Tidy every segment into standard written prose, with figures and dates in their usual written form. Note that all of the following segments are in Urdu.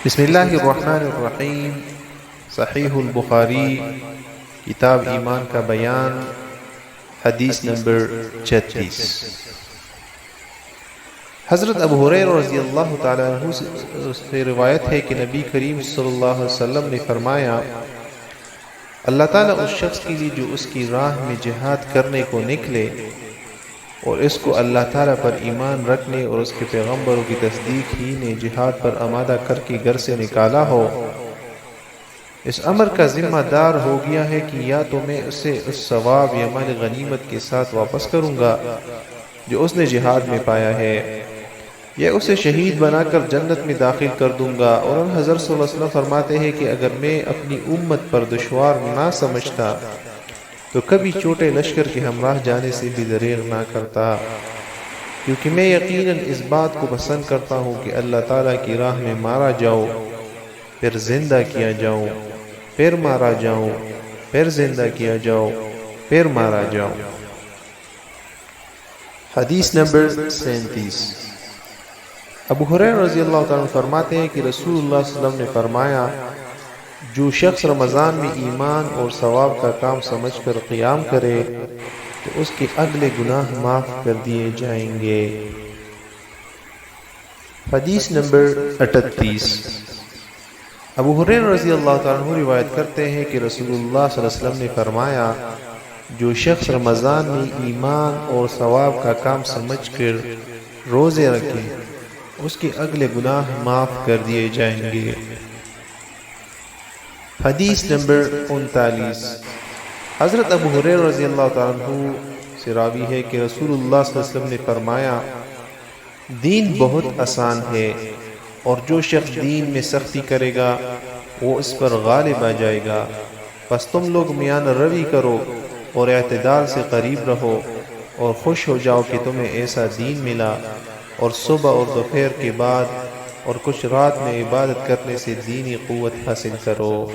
بسم اللہ الرحمن الرحیم۔ صحیح البخاری، کتاب ایمان کا بیان، حدیث نمبر 36۔ حضرت ابو ہریرہ رضی اللہ تعالیٰ عنہ سے روایت ہے کہ نبی کریم صلی اللہ علیہ وسلم نے فرمایا، اللہ تعالیٰ اس شخص کے لیے جو اس کی راہ میں جہاد کرنے کو نکلے اور اس کو اللہ تعالیٰ پر ایمان رکھنے اور اس کے پیغمبروں کی تصدیق ہی نے جہاد پر آمادہ کر کے گھر سے نکالا ہو، اس امر کا ذمہ دار ہو گیا ہے کہ یا تو میں اسے اس ثواب یا مال غنیمت کے ساتھ واپس کروں گا جو اس نے جہاد میں پایا ہے، یا اسے شہید بنا کر جنت میں داخل کر دوں گا۔ اور حضرت صلی اللہ علیہ وسلم فرماتے ہیں کہ اگر میں اپنی امت پر دشوار نہ سمجھتا تو کبھی چھوٹے لشکر کے ہمراہ جانے سے بھی دریغ نہ کرتا، کیونکہ میں یقیناً اس بات کو پسند کرتا ہوں کہ اللہ تعالیٰ کی راہ میں مارا جاؤ، پھر زندہ کیا جاؤ، پھر مارا جاؤ، پھر زندہ کیا جاؤ، پھر مارا جاؤ۔ حدیث نمبر 37۔ ابو ہریرہ رضی اللہ تعالیٰ عنہ فرماتے ہیں کہ رسول اللہ صلی اللہ علیہ وسلم نے فرمایا، جو شخص رمضان میں ایمان اور ثواب کا کام سمجھ کر قیام کرے تو اس کے اگلے گناہ معاف کر دیے جائیں گے۔ حدیث نمبر 38۔ ابو ہریرہ رضی اللہ تعالیٰ عنہ روایت کرتے ہیں کہ رسول اللہ صلی اللہ علیہ وسلم نے فرمایا، جو شخص رمضان میں ایمان اور ثواب کا کام سمجھ کر روزے رکھے اس کے اگلے گناہ معاف کر دیے جائیں گے۔ حدیث نمبر 39۔ حضرت ابو ہریرہ رضی اللہ تعالیٰ عنہ سے راوی ہے کہ رسول اللہ صلی اللہ علیہ وسلم نے فرمایا، دین بہت آسان ہے، اور جو شخص دین میں سختی کرے گا وہ اس پر غالب آ جائے گا، پس تم لوگ میانہ روی کرو اور اعتدال سے قریب رہو اور خوش ہو جاؤ کہ تمہیں ایسا دین ملا، اور صبح اور دوپہر کے بعد اور کچھ رات میں عبادت کرنے سے دینی قوت حاصل کرو۔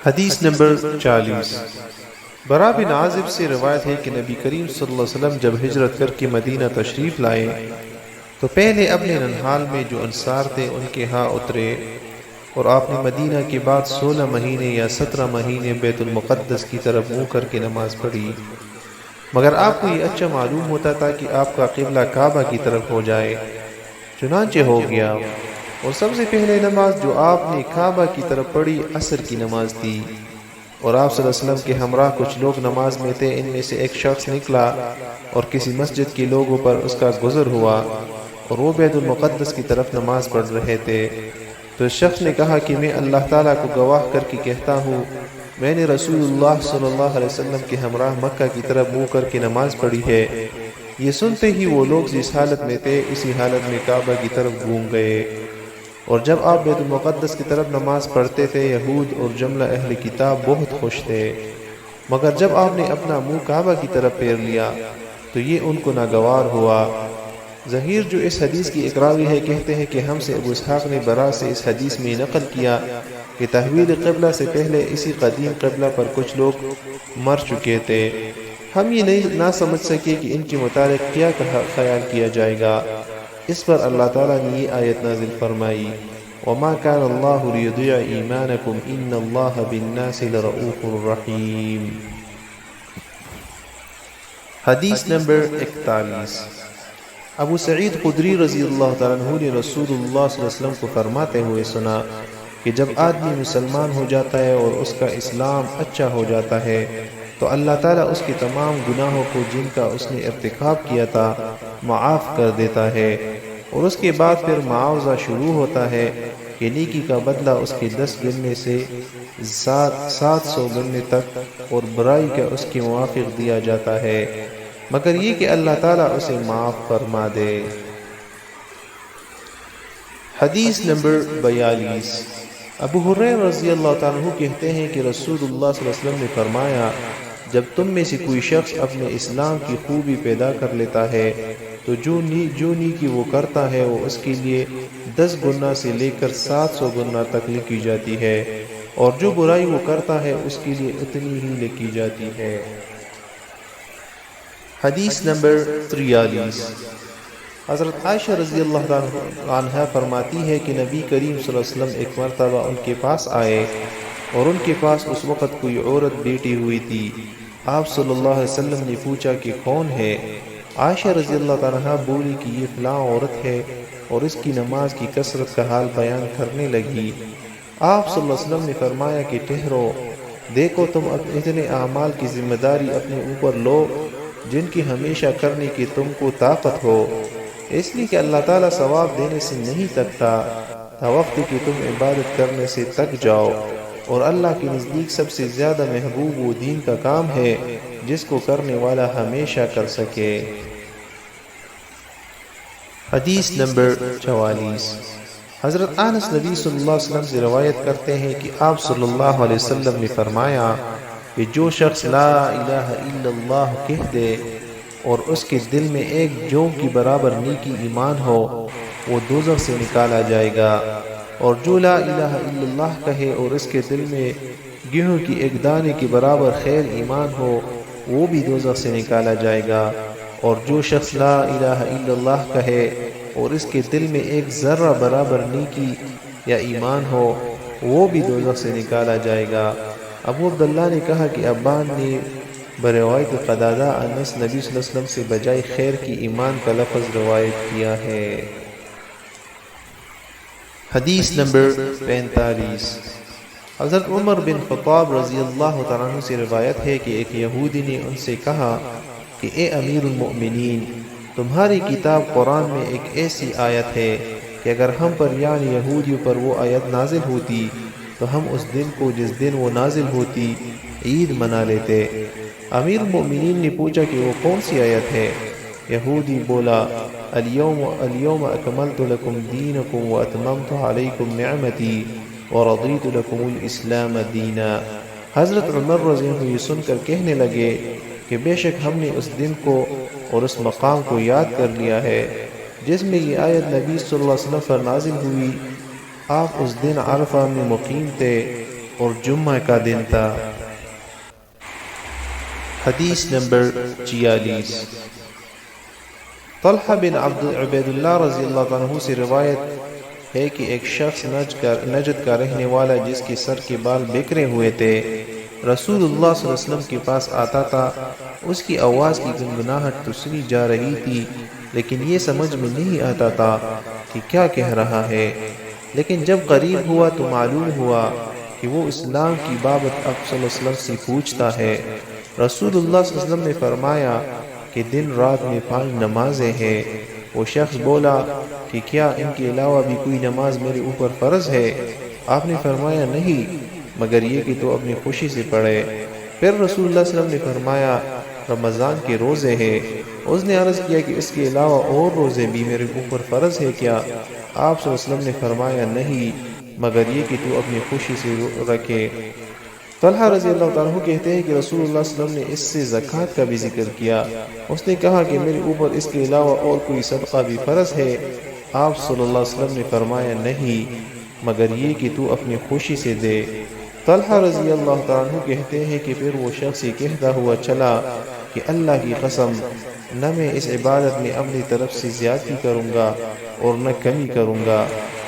حدیث نمبر 40۔ برا بن عازب سے روایت ہے کہ نبی کریم صلی اللہ علیہ وسلم جب ہجرت کر کے مدینہ تشریف لائے تو پہلے اپنے ننھال میں جو انصار تھے ان کے ہاں اترے، اور آپ نے مدینہ کے بعد 16 مہینے یا 17 مہینے بیت المقدس کی طرف منہ کر کے نماز پڑھی، مگر آپ کو یہ اچھا معلوم ہوتا تھا کہ آپ کا قبلہ کعبہ کی طرف ہو جائے، چنانچہ ہو گیا، اور سب سے پہلے نماز جو آپ نے کعبہ کی طرف پڑھی عصر کی نماز تھی، اور آپ صلی اللہ علیہ وسلم کے ہمراہ کچھ لوگ نماز میں تھے، ان میں سے ایک شخص نکلا اور کسی مسجد کے لوگوں پر اس کا گزر ہوا اور وہ بیت المقدس کی طرف نماز پڑھ رہے تھے، تو اس شخص نے کہا کہ میں اللہ تعالیٰ کو گواہ کر کے کہتا ہوں، میں نے رسول اللہ صلی اللہ علیہ وسلم کے ہمراہ مکہ کی طرف منہ کر کے نماز پڑھی ہے۔ یہ سنتے ہی وہ لوگ جس حالت میں تھے اسی حالت میں کعبہ کی طرف گھوم گئے، اور جب آپ بیت المقدس کی طرف نماز پڑھتے تھے یہود اور جملہ اہل کتاب بہت خوش تھے، مگر جب آپ نے اپنا منہ کعبہ کی طرف پھیر لیا تو یہ ان کو ناگوار ہوا۔ ظہیر جو اس حدیث کی ایک راوی ہے کہتے ہیں کہ ہم سے ابو اسحاق نے برا سے اس حدیث میں نقل کیا کہ تحویل قبلہ سے پہلے اسی قدیم قبلہ پر کچھ لوگ مر چکے تھے، ہم یہ نہ سمجھ سکے کہ ان کے متعلق کیا خیال کیا جائے گا۔ اس پر اللہ تعالیٰ نے یہ آیت نازل فرمائی، وَمَا كَانَ اللَّهُ لِيُضِيعَ إِيمَانَكُمْ إِنَّ اللَّهَ بِالنَّاسِ لَرَءُوفٌ رَحِيمٌ۔ حدیث نمبر 41۔ ابو سعید خدری رضی اللہ تعالیٰ عنہ نے رسول اللہ صلی اللہ علیہ وسلم کو فرماتے ہوئے سنا کہ جب آدمی مسلمان ہو جاتا ہے اور اس کا اسلام اچھا ہو جاتا ہے تو اللہ تعالیٰ اس کے تمام گناہوں کو جن کا اس نے ارتکاب کیا تھا معاف کر دیتا ہے، اور اس کے بعد پھر معاوضہ شروع ہوتا ہے کہ نیکی کا بدلہ اس کے 10 گننے سے 700 گننے تک اور برائی کا اس کے موافق دیا جاتا ہے، مگر یہ کہ اللہ تعالیٰ اسے معاف فرما دے۔ حدیث نمبر 42۔ ابو ہریرہ رضی اللہ تعالیٰ عنہ کہتے ہیں کہ رسول اللہ صلی اللہ علیہ وسلم نے فرمایا، جب تم میں سے کوئی شخص اپنے اسلام کی خوبی پیدا کر لیتا ہے تو جو نیکی وہ کرتا ہے وہ اس کے لیے 10 گنا سے لے کر 700 گنا تک لکھی جاتی ہے، اور جو برائی وہ کرتا ہے اس کے لیے اتنی ہی لکھی جاتی ہے۔ حدیث نمبر 43۔ حضرت عائشہ رضی اللہ عنہا فرماتی ہے کہ نبی کریم صلی اللہ علیہ وسلم ایک مرتبہ ان کے پاس آئے اور ان کے پاس اس وقت کوئی عورت بیٹھی ہوئی تھی۔ آپ صلی اللہ علیہ وسلم نے پوچھا کہ کون ہے؟ عائشہ رضی اللہ عنہا بولی کہ یہ فلاں عورت ہے، اور اس کی نماز کی کثرت کا حال بیان کرنے لگی۔ آپ صلی اللہ علیہ وسلم نے فرمایا کہ ٹھہرو، دیکھو تم اتنے اعمال کی ذمہ داری اپنے اوپر لو جن کی ہمیشہ کرنے کی تم کو طاقت ہو، اس لیے کہ اللہ تعالیٰ ثواب دینے سے نہیں تکتا تا وقت کہ تم عبادت کرنے سے تک جاؤ، اور اللہ کے نزدیک سب سے زیادہ محبوب وہ دین کا کام ہے جس کو کرنے والا ہمیشہ کر سکے۔ حدیث نمبر 44۔ حضرت انس نبی صلی اللہ علیہ وسلم سے روایت کرتے ہیں کہ آپ صلی اللہ علیہ وسلم نے فرمایا کہ جو شخص لا الہ الا اللہ کہہ دے اور اس کے دل میں ایک جو کی برابر نیکی ایمان ہو، وہ دوزخ سے نکالا جائے گا، اور جو لا الہ الا اللہ کہے اور اس کے دل میں گیہوں کی ایک دانے کے برابر خیر ایمان ہو، وہ بھی دوزخ سے نکالا جائے گا، اور جو شخص لا الہ الا اللہ کہے اور اس کے دل میں ایک ذرہ برابر نیکی یا ایمان ہو، وہ بھی دوزخ سے نکالا جائے گا۔ ابو عبداللہ نے کہا کہ ابان نے بروایت قتادہ انس نبی صلی اللہ علیہ وسلم سے بجائے خیر کی ایمان کا لفظ روایت کیا ہے۔ حدیث نمبر 45۔ حضرت عمر بن خطاب رضی اللہ تعالیٰ عنہ سے روایت ہے کہ ایک یہودی نے ان سے کہا کہ اے امیر المؤمنین، تمہاری کتاب قرآن میں ایک ایسی آیت ہے کہ اگر ہم پر یعنی یہودیوں پر وہ آیت نازل ہوتی تو ہم اس دن کو جس دن وہ نازل ہوتی عید منا لیتے۔ امیر المؤمنین نے پوچھا کہ وہ کون سی آیت ہے؟ یہودی بولا اليوم اکملت لکم دینکم واتممت علیکم نعمتی ورضیت لکم الاسلام دینا۔ حضرت عمر رضی اللہ عنہ یہ سن کر کہنے لگے کہ بے شک ہم نے اس دن کو اور اس مقام کو یاد کر لیا ہے جس میں یہ آیت نبی صلی اللہ علیہ وسلم پر نازل ہوئی۔ آپ اس دن عرفہ میں مقیم تھے اور جمعہ کا دن تھا۔ حدیث نمبر 46۔ طلحہ بن عبید اللہ رضی اللہ عنہ سے روایت ہے کہ ایک شخص نجد کا رہنے والا جس کے سر کے بال بکھرے ہوئے تھے رسول اللہ صلی اللہ علیہ وسلم کے پاس آتا تھا۔ اس کی آواز کی گنگناہٹ تو سنی جا رہی تھی لیکن یہ سمجھ میں نہیں آتا تھا کہ کیا کہہ رہا ہے، لیکن جب قریب ہوا تو معلوم ہوا کہ وہ اسلام کی بابت آپ صلی اللہ علیہ وسلم سے پوچھتا ہے۔ رسول اللہ صلی اللہ علیہ وسلم نے فرمایا کہ دن رات میں 5 نمازیں ہیں۔ وہ شخص بولا کہ کیا ان کے علاوہ بھی کوئی نماز میرے اوپر فرض ہے؟ آپ نے فرمایا نہیں، مگر یہ کہ تو اپنی خوشی سے پڑھے۔ پھر رسول اللہ صلی اللہ علیہ وسلم نے فرمایا رمضان کے روزے ہیں۔ اس نے عرض کیا کہ اس کے علاوہ اور روزے بھی میرے اوپر فرض ہے کیا؟ آپ صلی اللہ علیہ وسلم نے فرمایا نہیں، مگر یہ کہ تو اپنی خوشی سے رکھے۔ طلحہ رضی اللہ عنہ کہتے ہیں کہ رسول اللہ صلی اللہ علیہ وسلم نے اس سے زکوٰۃ کا بھی ذکر کیا۔ اس نے کہا کہ میرے اوپر اس کے علاوہ اور کوئی صدقہ بھی فرض ہے؟ آپ صلی اللہ علیہ وسلم نے فرمایا نہیں، مگر یہ کہ تو اپنی خوشی سے دے۔ طلحہ رضی اللہ عنہ کہتے ہیں کہ پھر وہ شخص یہ کہتا ہوا چلا کہ اللہ کی قسم، نہ میں اس عبادت میں اپنی طرف سے زیادتی کروں گا اور نہ کمی کروں گا۔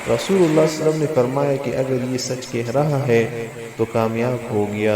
رسول اللہ صلی اللہ علیہ وسلم نے فرمایا کہ اگر یہ سچ کہہ رہا ہے تو کامیاب ہو گیا۔